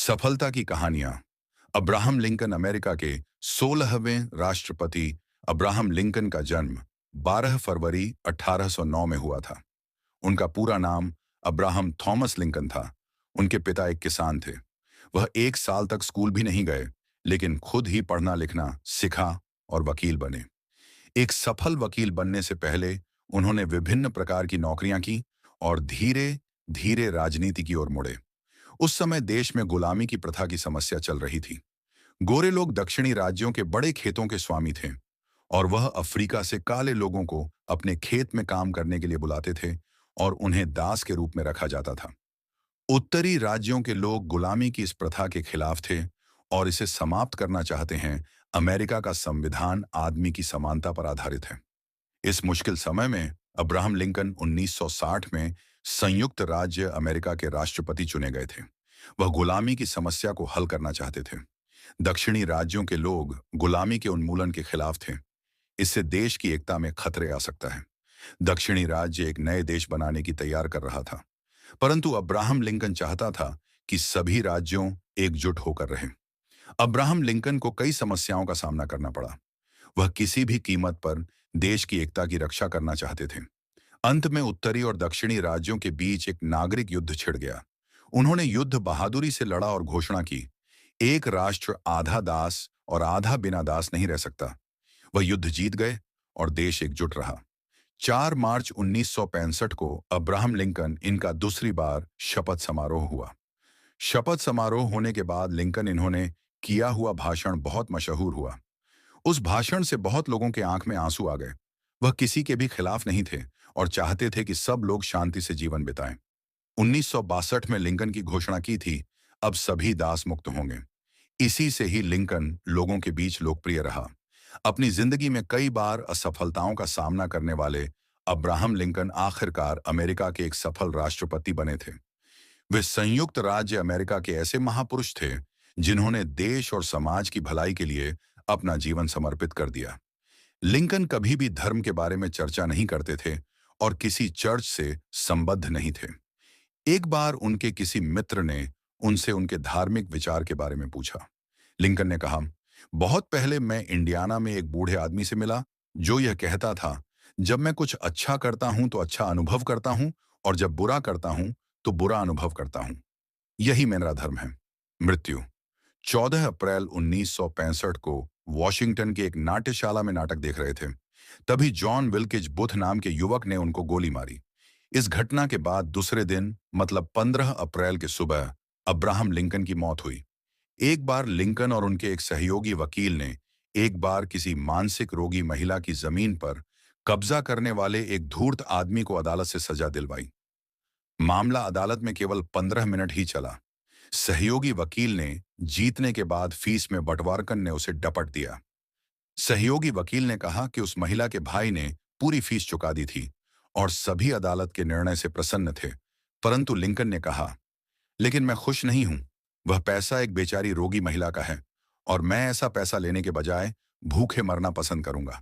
सफलता की कहानियां। अब्राहम लिंकन अमेरिका के 16वें राष्ट्रपति अब्राहम लिंकन का जन्म 12 फरवरी 1809 में हुआ था। उनका पूरा नाम अब्राहम थॉमस लिंकन था। उनके पिता एक किसान थे। वह 1 साल तक स्कूल भी नहीं गए, लेकिन खुद ही पढ़ना लिखना सीखा और वकील बने। एक सफल वकील बनने से पहले उन्होंने विभिन्न प्रकार की नौकरियां की और धीरे धीरे राजनीति की ओर मुड़े। उस समय देश में गुलामी की प्रथा की समस्या चल रही थी। गोरे लोग दक्षिणी राज्यों के बड़े खेतों के स्वामी थे और वह अफ्रीका से काले लोगों को अपने खेत में काम करने के लिए बुलाते थे और उन्हें दास के रूप में रखा जाता था। उत्तरी राज्यों के लोग गुलामी की इस प्रथा के खिलाफ थे और इसे समाप्त करना चाहते हैं। अमेरिका का संविधान आदमी की समानता पर आधारित है। इस मुश्किल समय में अब्राहम लिंकन 1960 में संयुक्त राज्य अमेरिका के राष्ट्रपति चुने गए थे। वह गुलामी की समस्या को हल करना चाहते थे। दक्षिणी राज्यों के लोग गुलामी के उन्मूलन के खिलाफ थे। इससे देश की एकता में खतरे आ सकता है। दक्षिणी राज्य एक नए देश बनाने की तैयार कर रहा था, परंतु अब्राहम लिंकन चाहता था कि सभी राज्यों एकजुट होकर रहें। अब्राहम लिंकन को कई समस्याओं का सामना करना पड़ा। वह किसी भी कीमत पर देश की एकता की रक्षा करना चाहते थे। अंत में उत्तरी और दक्षिणी राज्यों के बीच एक नागरिक युद्ध छिड़ गया। उन्होंने युद्ध बहादुरी से लड़ा और घोषणा की, एक राष्ट्र आधा दास और आधा बिना दास नहीं रह सकता। वह युद्ध जीत गए और देश एकजुट रहा। 4 मार्च 1965 को अब्राहम लिंकन इनका दूसरी बार शपथ समारोह हुआ। शपथ समारोह होने के बाद लिंकन इन्होंने किया हुआ भाषण बहुत मशहूर हुआ। उस भाषण से बहुत लोगों के आंख में आंसू आ गए। वह किसी के भी खिलाफ नहीं थे और चाहते थे कि सब लोग शांति से जीवन बिताएं। 1962 में लिंकन की घोषणा की थी, अब सभी दास मुक्त होंगे। इसी से ही लिंकन लोगों के बीच लोकप्रिय रहा। अपनी जिंदगी में कई बार असफलताओं का सामना करने वाले अब्राहम लिंकन आखिरकार अमेरिका के एक सफल राष्ट्रपति बने थे। वे संयुक्त राज्य अमेरिका के ऐसे महापुरुष थे जिन्होंने देश और समाज की भलाई के लिए अपना जीवन समर्पित कर दिया। लिंकन कभी भी धर्म के बारे में चर्चा नहीं करते थे और किसी चर्च से संबद्ध नहीं थे। एक बार उनके किसी मित्र ने उनसे उनके धार्मिक विचार के बारे में पूछा। लिंकन ने कहा, बहुत पहले मैं इंडियाना में एक बूढ़े आदमी से मिला जो यह कहता था, जब मैं कुछ अच्छा करता हूं तो अच्छा अनुभव करता हूं और जब बुरा करता हूं तो बुरा अनुभव करता हूं। यही मेरा धर्म है। मृत्यु 14 अप्रैल 1965 को वॉशिंगटन की एक नाट्यशाला में नाटक देख रहे थे। तभी जॉन विल्किज बुथ नाम के युवक ने उनको गोली मारी। इस घटना के बाद दूसरे दिन मतलब 15 अप्रैल के सुबह अब्राहम लिंकन की मौत हुई। एक बार लिंकन और उनके एक सहयोगी वकील ने एक बार किसी मानसिक रोगी महिला की जमीन पर कब्जा करने वाले एक धूर्त आदमी को अदालत से सजा दिलवाई। मामला अदालत में केवल 15 मिनट ही चला। सहयोगी वकील ने जीतने के बाद फीस में बंटवारकन ने उसे डपट दिया। सहयोगी वकील ने कहा कि उस महिला के भाई ने पूरी फीस चुका दी थी और सभी अदालत के निर्णय से प्रसन्न थे। परंतु लिंकन ने कहा, लेकिन मैं खुश नहीं हूं। वह पैसा एक बेचारी रोगी महिला का है और मैं ऐसा पैसा लेने के बजाय भूखे मरना पसंद करूंगा।